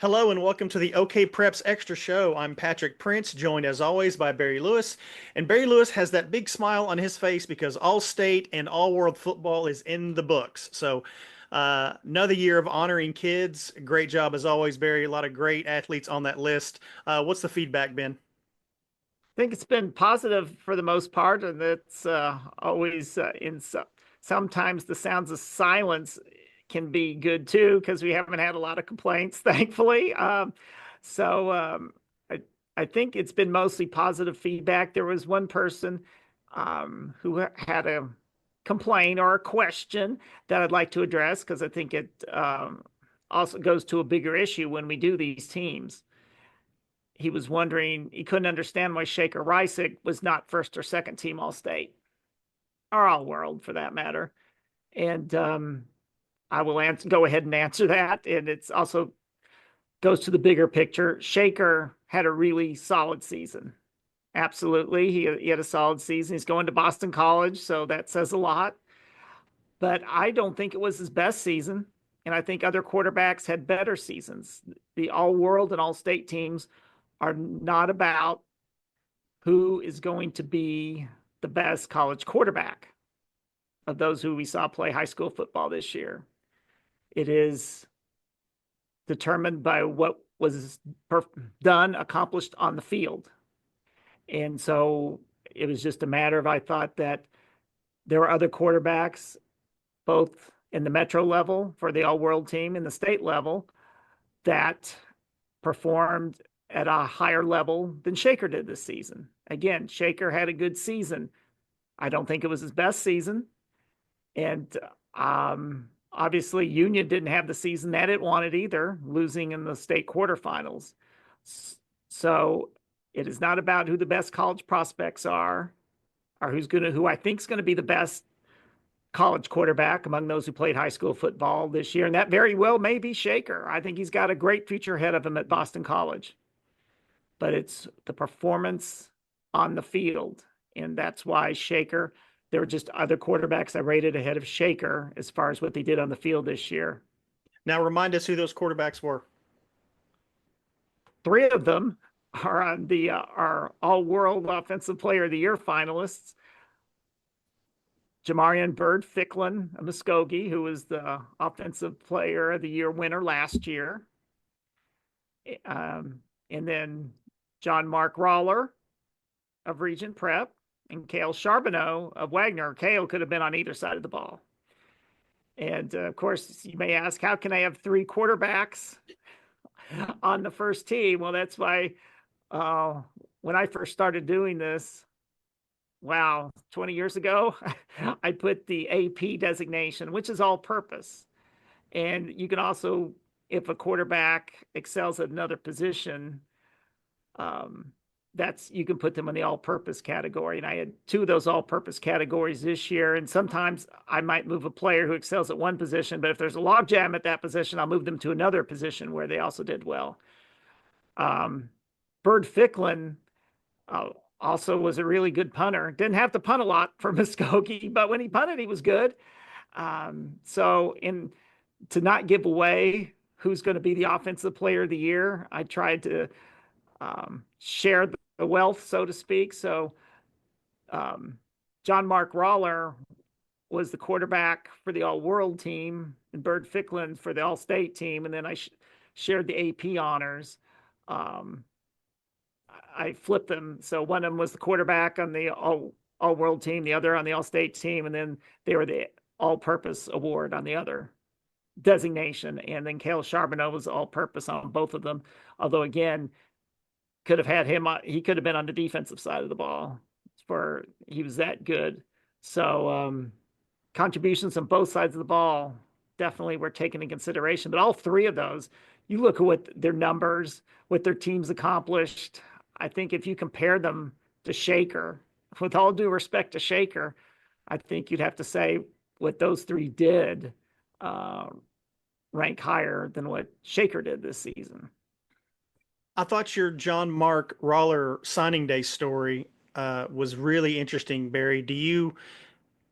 Hello and welcome to the OKPreps Extra Show. I'm Patrick Prince, joined as always by Barry Lewis. And Barry Lewis has that big smile on his face because all state and all world football is in the books. So, another year of honoring kids. Great job as always, Barry. A lot of great athletes on that list. What's the feedback been? Think it's been positive for the most part, and it's always sometimes the sounds of silence can be good too because we haven't had a lot of complaints, thankfully. So I I think it's been mostly positive feedback. There was one person who had a complaint or a question that I'd like to address because I think it also goes to a bigger issue when we do these teams. He was wondering, he couldn't understand why Shaker Reisig was not first or second team All State or All World for that matter. And I will go ahead and answer that. And it's also goes to the bigger picture. Shaker had a really solid season. Absolutely. He had a solid season. He's going to Boston College, so that says a lot. But I don't think it was his best season. And I think other quarterbacks had better seasons. The all world and all state teams are not about who is going to be the best college quarterback of those who we saw play high school football this year. It is determined by what was done, accomplished on the field. And so it was just a matter of, I thought that there were other quarterbacks, both in the metro level for the all world team and the state level, that performed at a higher level than Shaker did this season. Again, Shaker had a good season. I don't think it was his best season. And obviously, Union didn't have the season that it wanted either, losing in the state quarterfinals. So it is not about who the best college prospects are, or who I think is going to be the best college quarterback among those who played high school football this year. And that very well may be Shaker. I think he's got a great future ahead of him at Boston College. But it's the performance on the field. And that's why Shaker, there were just other quarterbacks I rated ahead of Shaker as far as what they did on the field this year. Now, remind us who those quarterbacks were. Three of them are on the our all-world offensive player of the year finalists. Jamarian Bird Ficklin of Muskogee, who was the offensive player of the year winner last year. And then John Mark Roller of Regent Prep and Cale Charbonneau of Wagner. Cale could have been on either side of the ball. And of course, you may ask, how can I have three quarterbacks on the first team? Well, that's why when I first started doing this, wow, 20 years ago, I put the AP designation, which is all purpose. And you can also, if a quarterback excels at another position, you can put them in the all-purpose category. And I had two of those all-purpose categories this year. And sometimes I might move a player who excels at one position, but if there's a logjam at that position, I'll move them to another position where they also did well. Bird Ficklin also was a really good punter. Didn't have to punt a lot for Muskogee, but when he punted, he was good. To not give away who's going to be the offensive player of the year, I tried to share the wealth, so to speak. So John Mark Roller was the quarterback for the all-world team and Bird Ficklin for the all-state team. And then I shared the AP honors. I flipped them. So one of them was the quarterback on the all-world team, the other on the all-state team. And then they were the all-purpose award on the other designation. And then Cale Charbonneau was all-purpose on both of them. Although, again, could have had him, he could have been on the defensive side of the ball he was that good. So contributions on both sides of the ball definitely were taken in consideration. But all three of those, you look at what their numbers, what their teams accomplished. I think if you compare them to Shaker, with all due respect to Shaker, I think you'd have to say what those three did rank higher than what Shaker did this season. I thought your John Mark Roller signing day story was really interesting, Barry.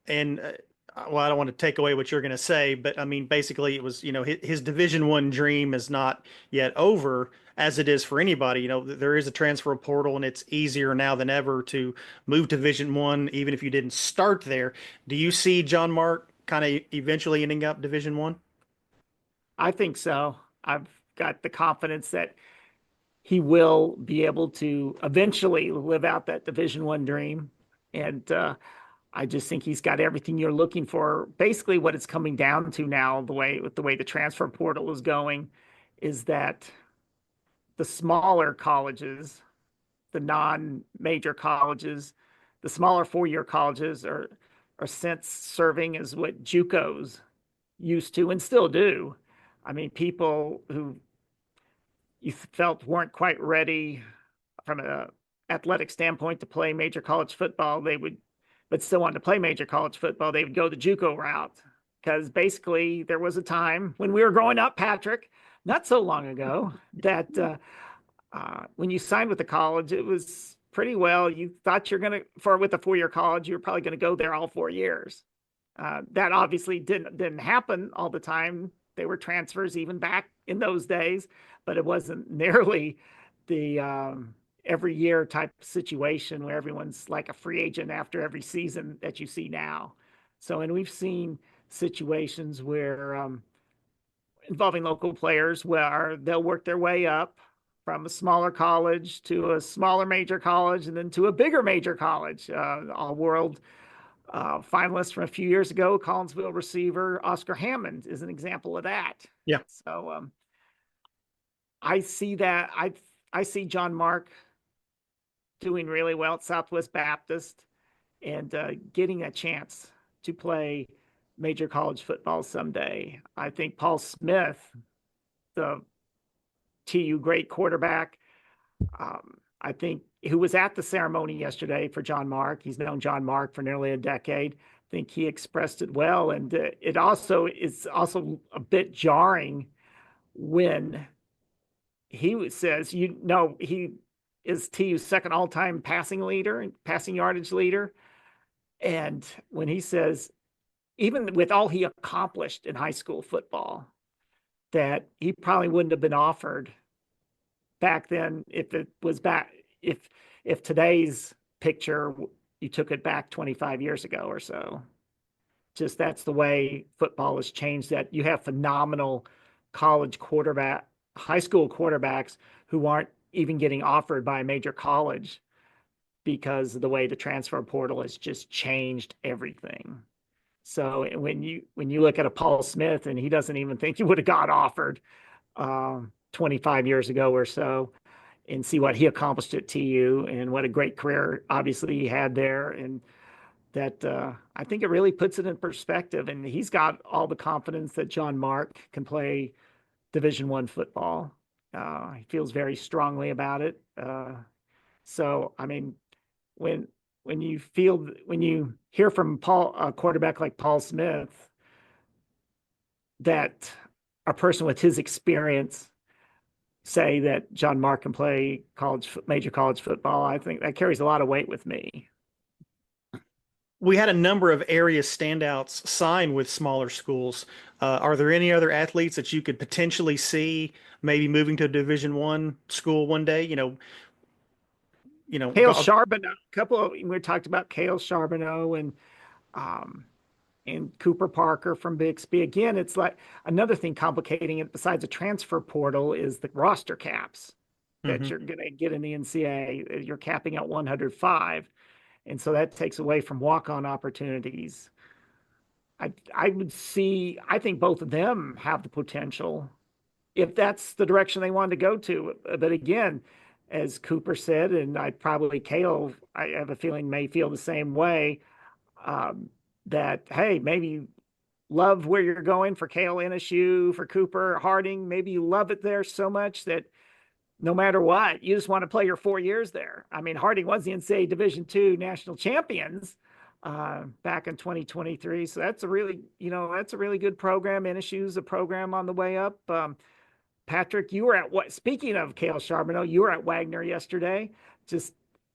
And well, I don't want to take away what you're going to say, but I mean, basically, it was, his Division One dream is not yet over, as it is for anybody. There is a transfer portal, and it's easier now than ever to move to Division One, even if you didn't start there. Do you see John Mark kind of eventually ending up Division One? I think so. I've got the confidence that he will be able to eventually live out that Division One dream. And I just think he's got everything you're looking for. Basically, what it's coming down to now, the way the transfer portal is going, is that the smaller colleges, the non-major colleges, the smaller four-year colleges are since serving as what JUCOs used to and still do. I mean, people who you felt weren't quite ready from an athletic standpoint to play major college football, but still wanted to play major college football, they would go the JUCO route. Because basically, there was a time when we were growing up, Patrick, not so long ago, that when you signed with the college, it was pretty well. You thought you're going to, for with a 4-year college, you were probably going to go there all 4 years. That obviously didn't happen all the time. There were transfers even back in those days, but it wasn't nearly the every year type of situation where everyone's like a free agent after every season that you see now. So, and we've seen situations where involving local players where they'll work their way up from a smaller college to a smaller major college and then to a bigger major college. All world finalist from a few years ago, Collinsville receiver Oscar Hammond is an example of that. Yeah. So I see that. I see John Mark doing really well at Southwest Baptist and getting a chance to play major college football someday. I think Paul Smith, the TU great quarterback, I think who was at the ceremony yesterday for John Mark. He's known John Mark for nearly a decade. I think he expressed it well, and it also is also a bit jarring when he says, he is TU's second all-time passing leader, passing yardage leader, and when he says, even with all he accomplished in high school football, that he probably wouldn't have been offered back then if it was back if today's picture you took it back 25 years ago or so. Just that's the way football has changed, that you have phenomenal high school quarterbacks who aren't even getting offered by a major college because of the way the transfer portal has just changed everything. So when you look at a Paul Smith and he doesn't even think he would have got offered 25 years ago or so, and see what he accomplished at TU and what a great career obviously he had there, and that I think it really puts it in perspective. And he's got all the confidence that John Mark can play Division I football. He feels very strongly about it. So I mean, when you hear from a quarterback like Paul Smith, that a person with his experience say that John Mark can play major college football, I think that carries a lot of weight with me. We had a number of area standouts sign with smaller schools. Are there any other athletes that you could potentially see maybe moving to a Division One school one day? Cale Charbonneau, we talked about Cale Charbonneau um, and Cooper Parker from Bixby. Again, it's like another thing complicating it besides a transfer portal is the roster caps that you're going to get in the NCAA. You're capping at 105. And so that takes away from walk-on opportunities. I think both of them have the potential if that's the direction they wanted to go to. But again, as Cooper said, and Cale, I have a feeling may feel the same way, that, hey, maybe love where you're going for Cale, NSU, for Cooper, Harding. Maybe you love it there so much that no matter what, you just want to play your 4 years there. I mean, Harding was the NCAA Division II national champions back in 2023. So that's a really good program. NSU's a program on the way up. Patrick, you were speaking of Cale Charbonneau, you were at Wagner yesterday. Just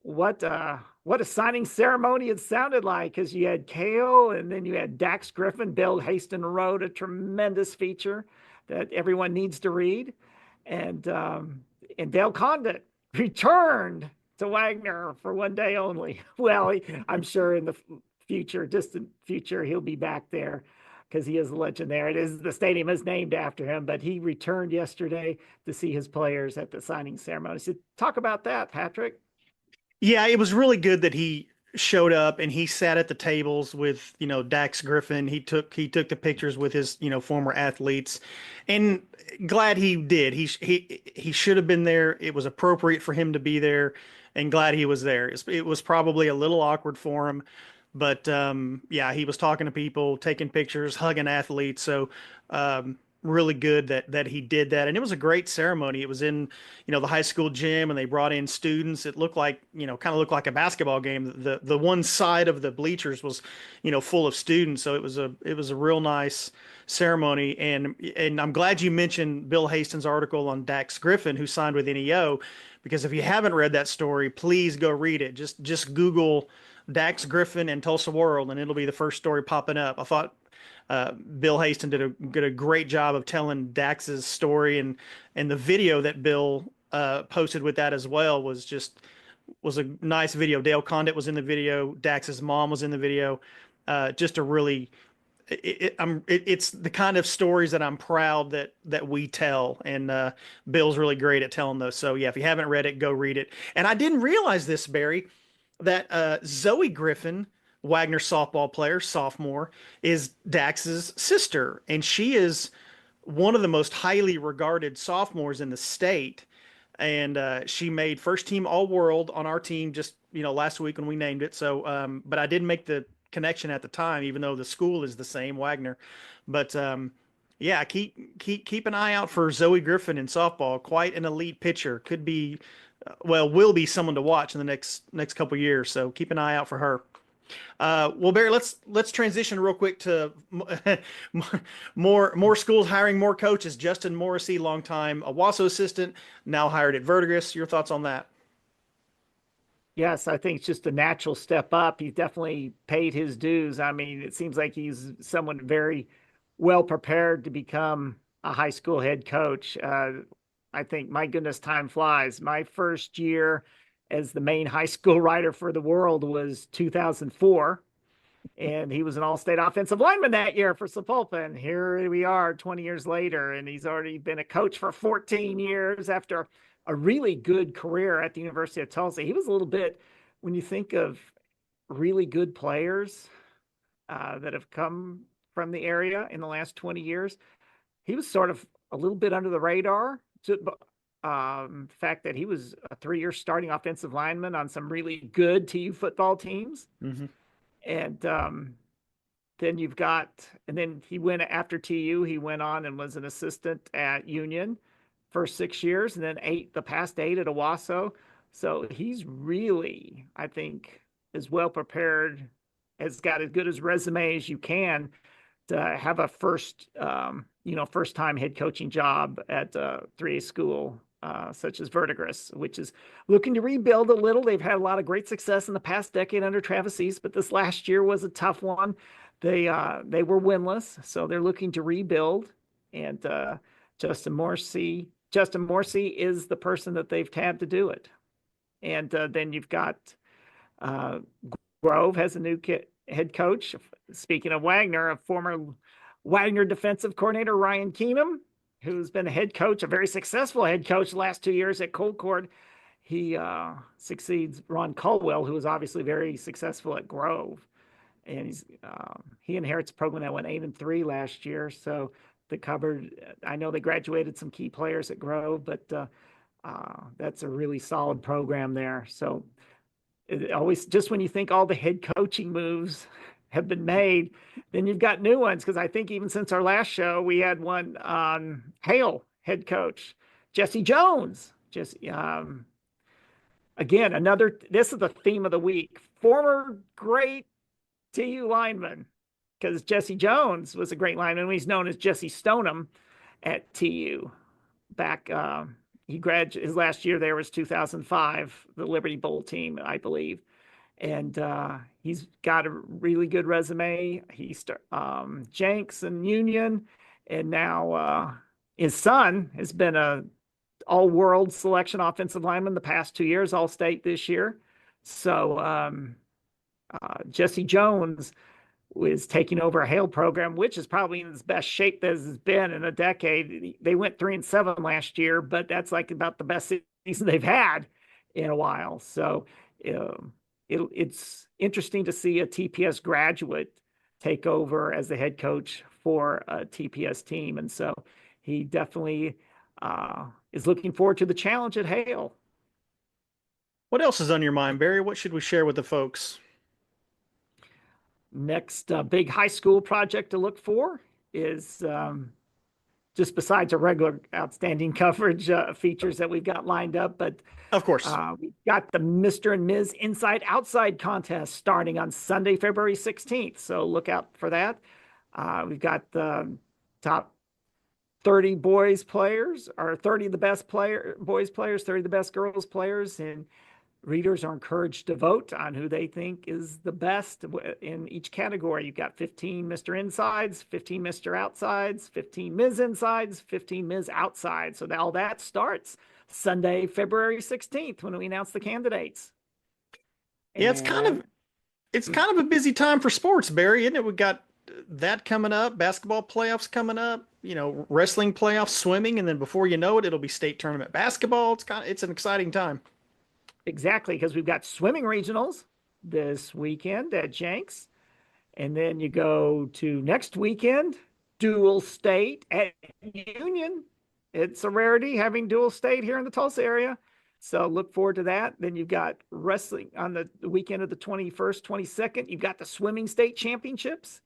what a signing ceremony it sounded like, because you had Kale and then you had Dax Griffin. Bill Haston wrote a tremendous feature that everyone needs to read, and Dale Condit returned to Wagner for one day only. Well, I'm sure in the future, distant future, he'll be back there because he is a legend there. It is, the stadium is named after him, but he returned yesterday to see his players at the signing ceremony. So talk about that, Patrick. Yeah, it was really good that he showed up and he sat at the tables with, Dax Griffin. He took the pictures with his, former athletes, and glad he did. He should have been there. It was appropriate for him to be there, and glad he was there. It was probably a little awkward for him, but yeah, he was talking to people, taking pictures, hugging athletes. So really good that he did that, and it was a great ceremony. It was in the high school gym, and they brought in students. It looked like, kind of looked like a basketball game. The one side of the bleachers was, full of students. So it was a real nice ceremony. And I'm glad you mentioned Bill Hastings' article on Dax Griffin, who signed with NEO, because if you haven't read that story, please go read it. Just Google Dax Griffin and Tulsa World, and it'll be the first story popping up. I thought Bill Hastings did a great job of telling Dax's story, and the video that Bill posted with that as well was a nice video. Dale Condit was in the video. Dax's mom was in the video. Just a really it's the kind of stories that I'm proud that we tell, and Bill's really great at telling those. So yeah, if you haven't read it, go read it. And I didn't realize this, Barry, that Zoe Griffin, Wagner softball player, sophomore, is Dax's sister, and she is one of the most highly regarded sophomores in the state. And she made first team All World on our team just last week when we named it. So, but I didn't make the connection at the time, even though the school is the same, Wagner. But yeah, keep an eye out for Zoe Griffin in softball. Quite an elite pitcher. Could be, well, will be someone to watch in the next couple years. So keep an eye out for her. Well, Barry, let's transition real quick to more schools hiring more coaches. Justin Morrissey, longtime Owasso assistant, now hired at Verdigris. Your thoughts on that? Yes, I think it's just a natural step up. He's definitely paid his dues. I mean, it seems like he's someone very well prepared to become a high school head coach. I think, my goodness, time flies. My first year as the main high school writer for the World was 2004. And he was an all-state offensive lineman that year for Sapulpa. And here we are 20 years later, and he's already been a coach for 14 years after a really good career at the University of Tulsa. He was a little bit, when you think of really good players that have come from the area in the last 20 years, he was sort of a little bit under the radar. The fact that he was a 3-year starting offensive lineman on some really good TU football teams. Mm-hmm. And then you've got, and then he went after TU, he went on and was an assistant at Union for 6 years, and then the past 8 at Owasso. So he's really, I think, as well prepared, has got as good as resume as you can to have a first time head coaching job at a 3A school such as Verdigris, which is looking to rebuild a little. They've had a lot of great success in the past decade under Travis East, but this last year was a tough one. They were winless, so they're looking to rebuild. And Justin Morrissey is the person that they've tabbed to do it. And then you've got Grove has a new head coach. Speaking of Wagner, a former Wagner defensive coordinator, Ryan Keenum, who's been a head coach, a very successful head coach the last 2 years at Concord. He succeeds Ron Caldwell, who was obviously very successful at Grove. And he inherits a program that went 8-3 last year. So the cupboard, I know they graduated some key players at Grove, but that's a really solid program there. So it always, just when you think all the head coaching moves have been made, then you've got new ones. Because I think even since our last show, we had one on Hale head coach, Jesse Jones. Again, this is the theme of the week, former great TU lineman, because Jesse Jones was a great lineman. He's known as Jesse Stoneham at TU back his last year there was 2005, the Liberty Bowl team, I believe. And he's got a really good resume. Jenks and Union, and now his son has been a all-world selection offensive lineman the past 2 years, all state this year. So Jesse Jones was taking over a Hale program, which is probably in its best shape that it's been in a decade. They went 3-7 last year, but that's like about the best season they've had in a while. So it's interesting to see a TPS graduate take over as the head coach for a TPS team. And so he definitely is looking forward to the challenge at Hale. What else is on your mind, Barry? What should we share with the folks? Next big high school project to look for is just besides our regular outstanding coverage features that we've got lined up, but Of course. we've got the Mr. and Ms. Inside Outside contest starting on Sunday, February 16th. So look out for that. We've got the top 30 boys players, or 30 of the best boys players, 30 of the best girls players, and readers are encouraged to vote on who they think is the best in each category. You've got 15 Mr. Insides, 15 Mr. Outsides, 15 Ms. Insides, 15 Ms. Outsides. So all that starts Sunday, February 16th when we announce the candidates. Yeah, it's kind of a busy time for sports, Barry, isn't it? We got that coming up, basketball playoffs coming up, wrestling playoffs, swimming, and then before you know it, it'll be state tournament basketball. It's an exciting time. Exactly, because we've got swimming regionals this weekend at Jenks. And then you go to next weekend, dual state at Union. It's a rarity having dual state here in the Tulsa area. So look forward to that. Then you've got wrestling on the weekend of the 21st, 22nd. You've got the swimming state championships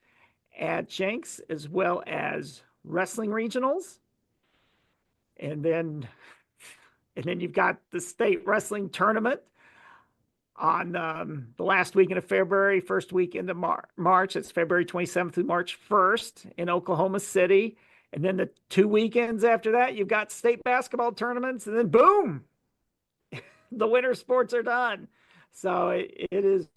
at Jenks, as well as wrestling regionals. And then you've got the state wrestling tournament on the last weekend of February, first weekend of March. It's February 27th through March 1st in Oklahoma City. And then the 2 weekends after that, you've got state basketball tournaments. And then boom, the winter sports are done. So it is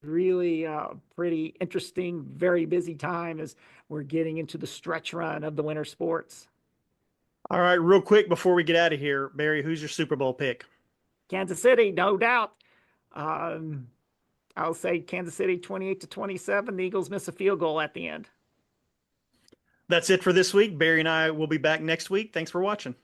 really pretty interesting, very busy time as we're getting into the stretch run of the winter sports. All right, real quick before we get out of here, Barry, who's your Super Bowl pick? Kansas City, no doubt. I'll say Kansas City 28-27. The Eagles miss a field goal at the end. That's it for this week. Barry and I will be back next week. Thanks for watching.